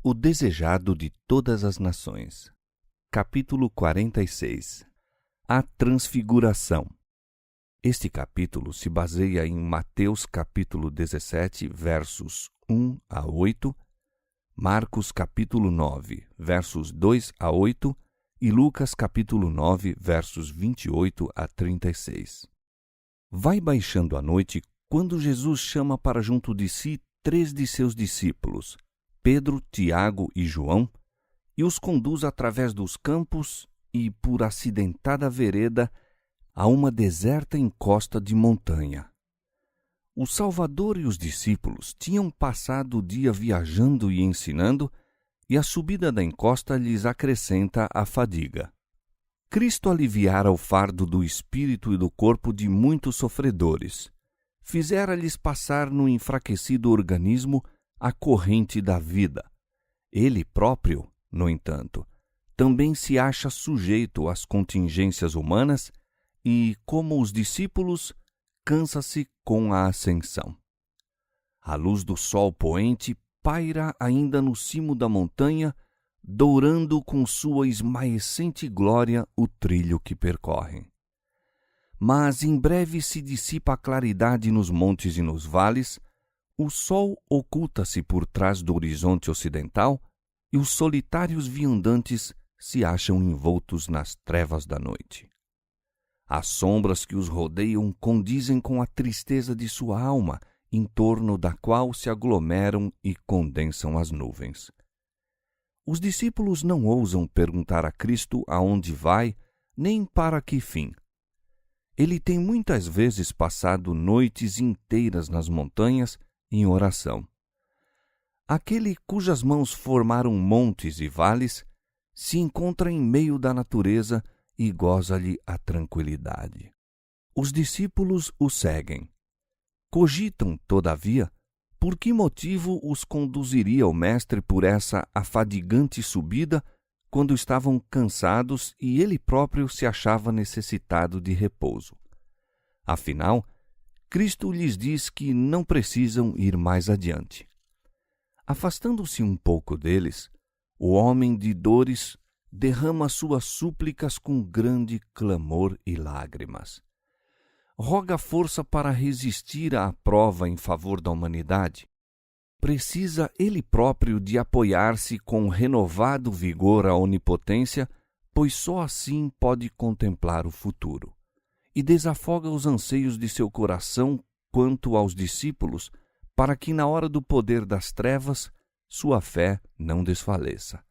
O desejado de todas as nações. Capítulo 46. A Transfiguração. Este capítulo se baseia em Mateus capítulo 17, versos 1 a 8, Marcos capítulo 9, versos 2 a 8 e Lucas capítulo 9, versos 28 a 36. Vai baixando a noite quando Jesus chama para junto de si 3 de seus discípulos, Pedro, Tiago e João, e os conduz através dos campos e por acidentada vereda a uma deserta encosta de montanha. O Salvador e os discípulos tinham passado o dia viajando e ensinando, e a subida da encosta lhes acrescenta a fadiga. Cristo aliviara o fardo do espírito e do corpo de muitos sofredores. Fizera-lhes passar no enfraquecido organismo a corrente da vida. Ele próprio, no entanto, também se acha sujeito às contingências humanas e, como os discípulos, cansa-se com a ascensão. A luz do sol poente paira ainda no cimo da montanha, dourando com sua esmaecente glória o trilho que percorrem. Mas em breve se dissipa a claridade nos montes e nos vales, o sol oculta-se por trás do horizonte ocidental e os solitários viandantes se acham envoltos nas trevas da noite. As sombras que os rodeiam condizem com a tristeza de sua alma, em torno da qual se aglomeram e condensam as nuvens. Os discípulos não ousam perguntar a Cristo aonde vai, nem para que fim. Ele tem muitas vezes passado noites inteiras nas montanhas em oração. Aquele cujas mãos formaram montes e vales se encontra em meio da natureza e goza-lhe a tranquilidade. Os discípulos o seguem. Cogitam, todavia, por que motivo os conduziria o Mestre por essa afadigante subida quando estavam cansados e ele próprio se achava necessitado de repouso. Afinal, Cristo lhes diz que não precisam ir mais adiante. Afastando-se um pouco deles, o homem de dores derrama suas súplicas com grande clamor e lágrimas. Roga força para resistir à prova em favor da humanidade. Precisa ele próprio de apoiar-se com renovado vigor à onipotência, pois só assim pode contemplar o futuro. E desafoga os anseios de seu coração quanto aos discípulos, para que na hora do poder das trevas sua fé não desfaleça.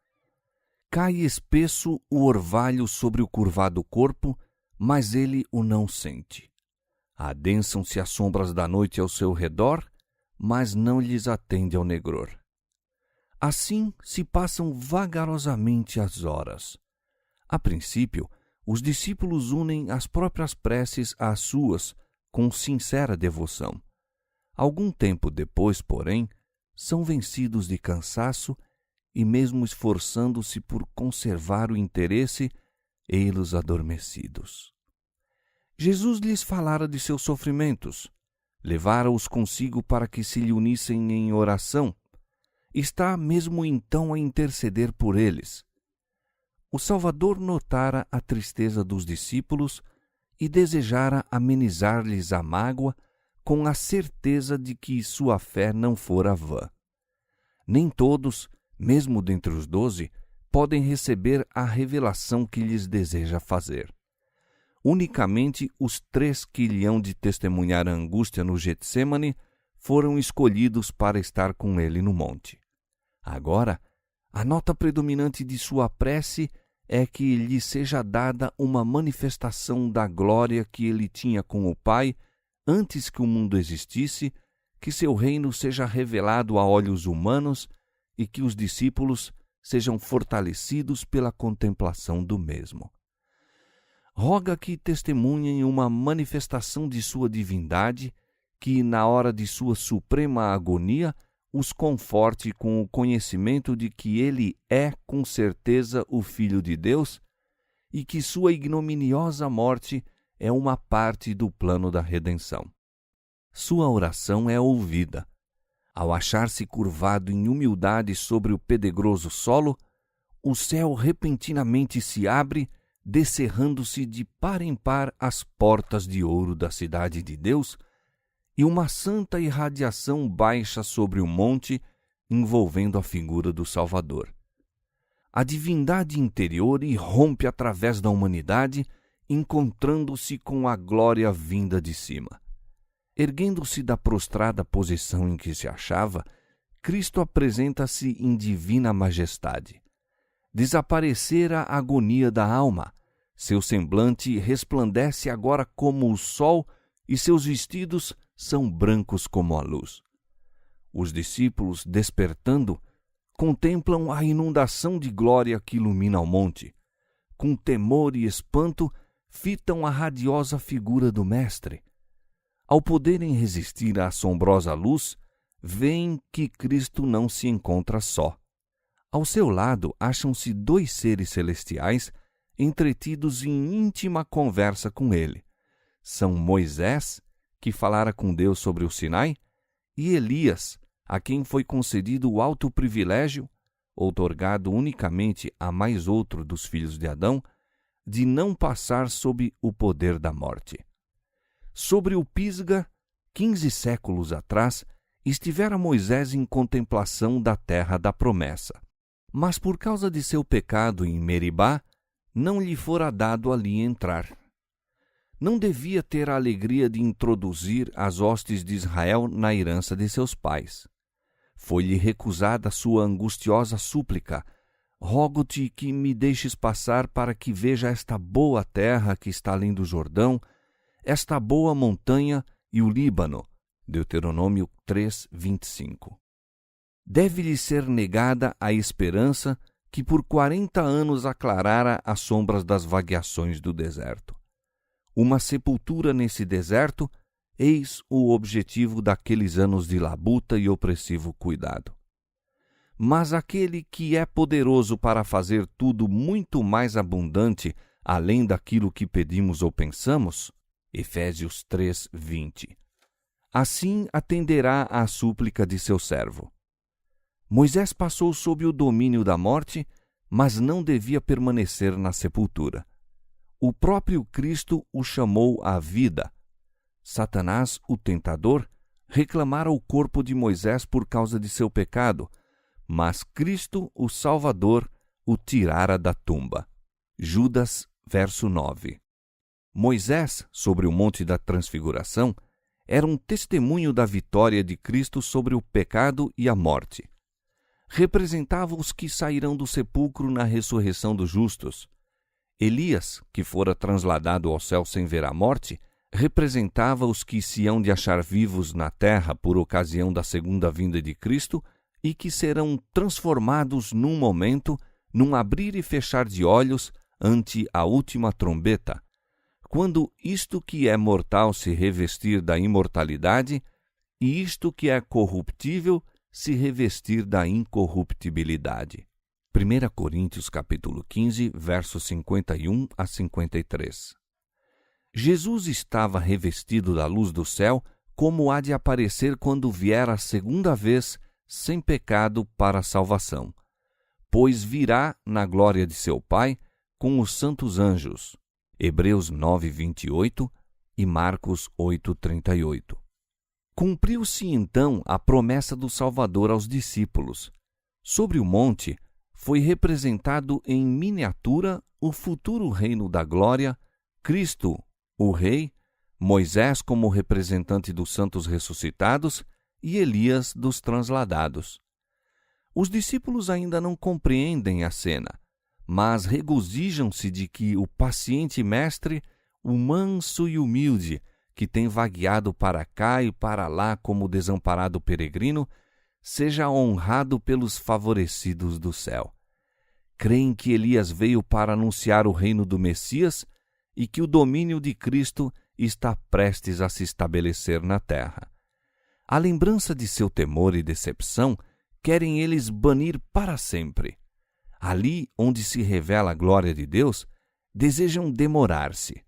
Cai espesso o orvalho sobre o curvado corpo, mas ele o não sente. Adensam-se as sombras da noite ao seu redor, mas não lhes atende ao negror. Assim se passam vagarosamente as horas. A princípio, os discípulos unem as próprias preces às suas, com sincera devoção. Algum tempo depois, porém, são vencidos de cansaço e, mesmo esforçando-se por conservar o interesse, ei-los adormecidos. Jesus lhes falara de seus sofrimentos, levara-os consigo para que se lhe unissem em oração. Está mesmo então a interceder por eles. O Salvador notara a tristeza dos discípulos e desejara amenizar-lhes a mágoa com a certeza de que sua fé não fora vã. Nem todos, mesmo dentre os 12, podem receber a revelação que lhes deseja fazer. Unicamente os 3 que lhe hão de testemunhar a angústia no Getsêmani foram escolhidos para estar com ele no monte. Agora, a nota predominante de sua prece é que lhe seja dada uma manifestação da glória que ele tinha com o Pai antes que o mundo existisse, que seu reino seja revelado a olhos humanos e que os discípulos sejam fortalecidos pela contemplação do mesmo. Roga que testemunhem uma manifestação de sua divindade, que, na hora de sua suprema agonia, os conforte com o conhecimento de que ele é, com certeza, o Filho de Deus e que sua ignominiosa morte é uma parte do plano da redenção. Sua oração é ouvida. Ao achar-se curvado em humildade sobre o pedregoso solo, o céu repentinamente se abre, descerrando-se de par em par as portas de ouro da cidade de Deus, e uma santa irradiação baixa sobre o monte, envolvendo a figura do Salvador. A divindade interior irrompe através da humanidade, encontrando-se com a glória vinda de cima. Erguendo-se da prostrada posição em que se achava, Cristo apresenta-se em divina majestade. Desaparecera a agonia da alma, seu semblante resplandece agora como o sol e seus vestidos são brancos como a luz. Os discípulos, despertando, contemplam a inundação de glória que ilumina o monte. Com temor e espanto, fitam a radiosa figura do Mestre. Ao poderem resistir à assombrosa luz, veem que Cristo não se encontra só. Ao seu lado acham-se 2 seres celestiais entretidos em íntima conversa com ele. São Moisés, que falara com Deus sobre o Sinai, e Elias, a quem foi concedido o alto privilégio, outorgado unicamente a mais outro dos filhos de Adão, de não passar sob o poder da morte. Sobre o Pisga, 15 séculos atrás, estivera Moisés em contemplação da terra da promessa. Mas por causa de seu pecado em Meribá, não lhe fora dado ali entrar. Não devia ter a alegria de introduzir as hostes de Israel na herança de seus pais. Foi-lhe recusada sua angustiosa súplica: rogo-te que me deixes passar para que veja esta boa terra que está além do Jordão, esta boa montanha e o Líbano. Deuteronômio 3:25. Deve-lhe ser negada a esperança que por 40 anos aclarara as sombras das vagueações do deserto. Uma sepultura nesse deserto, eis o objetivo daqueles anos de labuta e opressivo cuidado. Mas aquele que é poderoso para fazer tudo muito mais abundante, além daquilo que pedimos ou pensamos, Efésios 3:20. Assim atenderá à súplica de seu servo. Moisés passou sob o domínio da morte, mas não devia permanecer na sepultura. O próprio Cristo o chamou à vida. Satanás, o tentador, reclamara o corpo de Moisés por causa de seu pecado, mas Cristo, o Salvador, o tirara da tumba. Judas, verso 9. Moisés, sobre o monte da transfiguração, era um testemunho da vitória de Cristo sobre o pecado e a morte. Representava os que sairão do sepulcro na ressurreição dos justos. Elias, que fora transladado ao céu sem ver a morte, representava os que se hão de achar vivos na terra por ocasião da segunda vinda de Cristo e que serão transformados num momento, num abrir e fechar de olhos, ante a última trombeta, quando isto que é mortal se revestir da imortalidade e isto que é corruptível se revestir da incorruptibilidade. 1 Coríntios capítulo 15, versos 51 a 53. Jesus estava revestido da luz do céu, como há de aparecer quando vier a segunda vez, sem pecado para a salvação. Pois virá na glória de seu Pai com os santos anjos. Hebreus 9:28 e Marcos 8:38. Cumpriu-se então a promessa do Salvador aos discípulos. Sobre o monte foi representado em miniatura o futuro reino da glória, Cristo, o Rei, Moisés como representante dos santos ressuscitados e Elias dos transladados. Os discípulos ainda não compreendem a cena, mas regozijam-se de que o paciente mestre, o manso e humilde, que tem vagueado para cá e para lá como desamparado peregrino, seja honrado pelos favorecidos do céu. Creem que Elias veio para anunciar o reino do Messias e que o domínio de Cristo está prestes a se estabelecer na terra. A lembrança de seu temor e decepção querem eles banir para sempre. Ali onde se revela a glória de Deus, desejam demorar-se.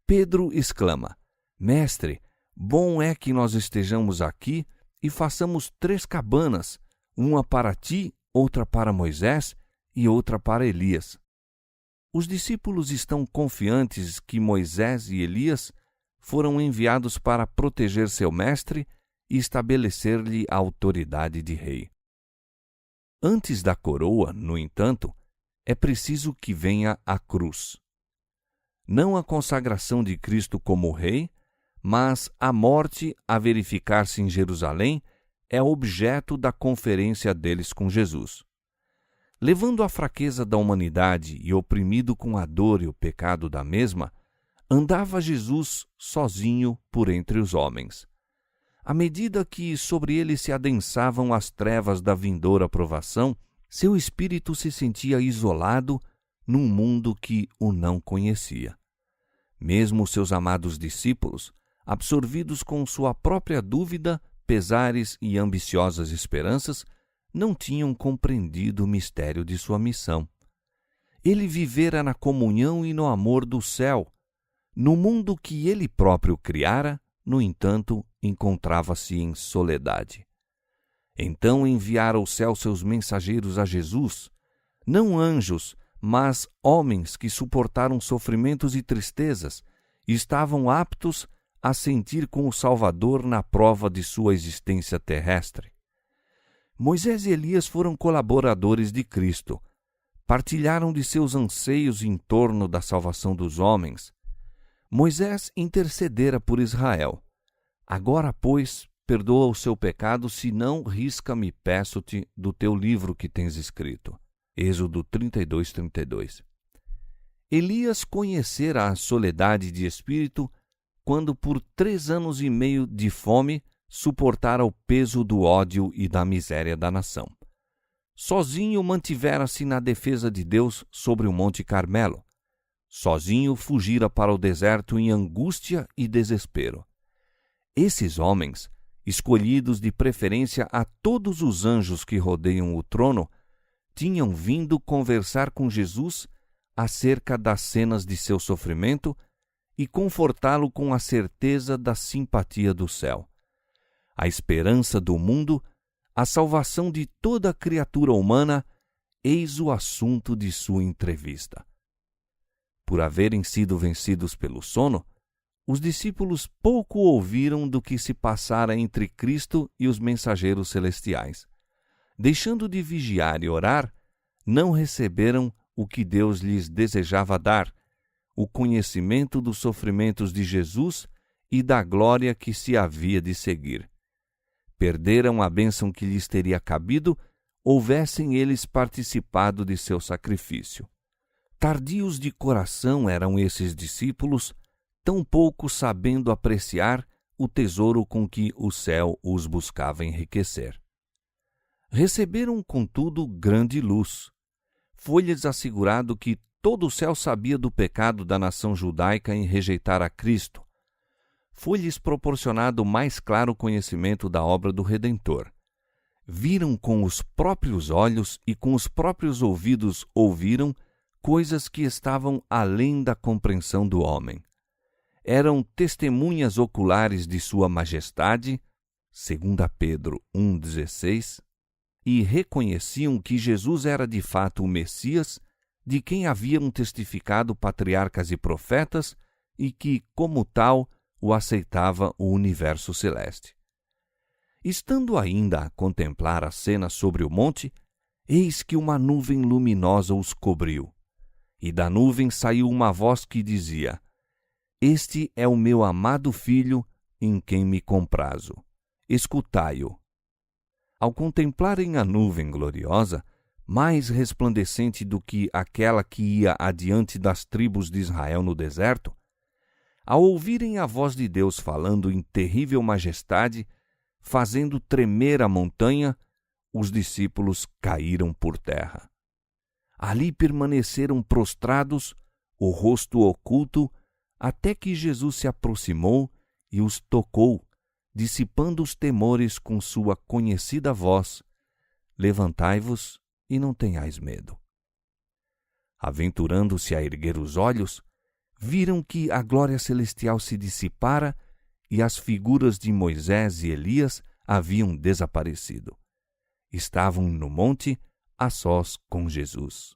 Pedro exclama: Mestre, bom é que nós estejamos aqui e façamos 3 cabanas, uma para ti, outra para Moisés e outra para Elias. Os discípulos estão confiantes que Moisés e Elias foram enviados para proteger seu mestre e estabelecer-lhe a autoridade de rei. Antes da coroa, no entanto, é preciso que venha a cruz. Não a consagração de Cristo como rei, mas a morte a verificar-se em Jerusalém é objeto da conferência deles com Jesus. Levando a fraqueza da humanidade e oprimido com a dor e o pecado da mesma, andava Jesus sozinho por entre os homens. À medida que sobre ele se adensavam as trevas da vindoura provação, seu espírito se sentia isolado num mundo que o não conhecia. Mesmo seus amados discípulos, absorvidos com sua própria dúvida, pesares e ambiciosas esperanças, não tinham compreendido o mistério de sua missão. Ele vivera na comunhão e no amor do céu. No mundo que ele próprio criara, no entanto, encontrava-se em soledade. Então enviara o céu seus mensageiros a Jesus, não anjos, mas homens que suportaram sofrimentos e tristezas e estavam aptos a sentir com o Salvador na prova de sua existência terrestre. Moisés e Elias foram colaboradores de Cristo, partilharam de seus anseios em torno da salvação dos homens. Moisés intercedera por Israel. Agora, pois, perdoa o seu pecado, se não, risca-me, peço-te, do teu livro que tens escrito. Êxodo 32:32. Elias conhecera a soledade de espírito quando, por 3 anos e meio de fome, suportara o peso do ódio e da miséria da nação. Sozinho mantivera-se na defesa de Deus sobre o Monte Carmelo. Sozinho fugira para o deserto em angústia e desespero. Esses homens, escolhidos de preferência a todos os anjos que rodeiam o trono, tinham vindo conversar com Jesus acerca das cenas de seu sofrimento e confortá-lo com a certeza da simpatia do céu. A esperança do mundo, a salvação de toda criatura humana, eis o assunto de sua entrevista. Por haverem sido vencidos pelo sono, os discípulos pouco ouviram do que se passara entre Cristo e os mensageiros celestiais. Deixando de vigiar e orar, não receberam o que Deus lhes desejava dar, o conhecimento dos sofrimentos de Jesus e da glória que se havia de seguir. Perderam a bênção que lhes teria cabido, houvessem eles participado de seu sacrifício. Tardios de coração eram esses discípulos, tão pouco sabendo apreciar o tesouro com que o céu os buscava enriquecer. Receberam, contudo, grande luz. Foi-lhes assegurado que todo o céu sabia do pecado da nação judaica em rejeitar a Cristo. Foi-lhes proporcionado mais claro conhecimento da obra do Redentor. Viram com os próprios olhos e com os próprios ouvidos ouviram coisas que estavam além da compreensão do homem. Eram testemunhas oculares de sua majestade, 2 Pedro 1,16, e reconheciam que Jesus era de fato o Messias, de quem haviam testificado patriarcas e profetas, e que, como tal, o aceitava o universo celeste. Estando ainda a contemplar a cena sobre o monte, eis que uma nuvem luminosa os cobriu. E da nuvem saiu uma voz que dizia: Este é o meu amado Filho, em quem me comprazo. Escutai-o. Ao contemplarem a nuvem gloriosa, mais resplandecente do que aquela que ia adiante das tribos de Israel no deserto, ao ouvirem a voz de Deus falando em terrível majestade, fazendo tremer a montanha, os discípulos caíram por terra. Ali permaneceram prostrados, o rosto oculto, até que Jesus se aproximou e os tocou, dissipando os temores com sua conhecida voz: Levantai-vos e não tenhais medo. Aventurando-se a erguer os olhos, viram que a glória celestial se dissipara e as figuras de Moisés e Elias haviam desaparecido. Estavam no monte a sós com Jesus.